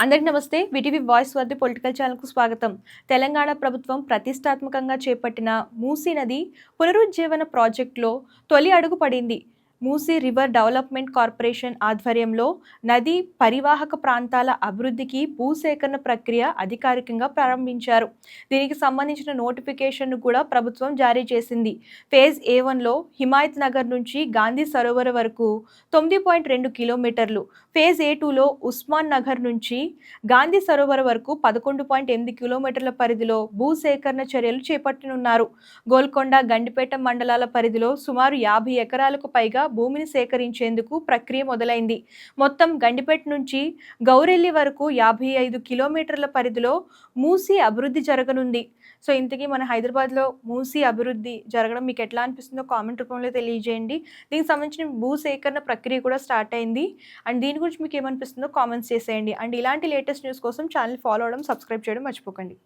అందరికీ నమస్తే. VTV voice worthy political ఛానల్‌కు స్వాగతం. తెలంగాణ ప్రభుత్వం ప్రతిష్టాత్మకంగా చేపట్టిన మూసీ నది పునరుజ్జీవన ప్రాజెక్టులో తొలి అడుగు పడింది. మూసీ రివర్ డెవలప్మెంట్ కార్పొరేషన్ ఆధ్వర్యంలో నదీ పరివాహక ప్రాంతాల అభివృద్ధికి భూసేకరణ ప్రక్రియ అధికారికంగా ప్రారంభించారు. దీనికి సంబంధించిన నోటిఫికేషన్ను కూడా ప్రభుత్వం జారీ చేసింది. ఫేజ్ A1లో హిమాయత్ నగర్ నుంచి గాంధీ సరోవర్ వరకు 9.2 కిలోమీటర్లు, ఫేజ్ A2లో ఉస్మాన్ నగర్ నుంచి గాంధీ సరోవర్ వరకు 11.8 కిలోమీటర్ల పరిధిలో భూసేకరణ చర్యలు చేపట్టనున్నారు. గోల్కొండ, గండిపేట మండలాల పరిధిలో సుమారు 50 ఎకరాలకు పైగా భూమిని సేకరించేందుకు ప్రక్రియ మొదలైంది. మొత్తం గండిపేట నుంచి గౌరెల్లి వరకు 55 కిలోమీటర్ల పరిధిలో మూసీ అభివృద్ధి జరగనుంది. సో ఇంతకీ మన హైదరాబాద్లో మూసీ అభివృద్ధి జరగడం మీకు ఎట్లా అనిపిస్తుందో కామెంట్ రూపంలో తెలియజేయండి. దీనికి సంబంధించిన భూసేకరణ ప్రక్రియ కూడా స్టార్ట్ అయింది. అండ్ దీని గురించి మీకు ఏమనిపిస్తుందో కామెంట్స్ చేసేయండి. అండ్ ఇలాంటి లేటెస్ట్ న్యూస్ కోసం ఛానల్ ఫాలో అవ్వడం, సబ్స్క్రైబ్ చేయడం మర్చిపోకండి.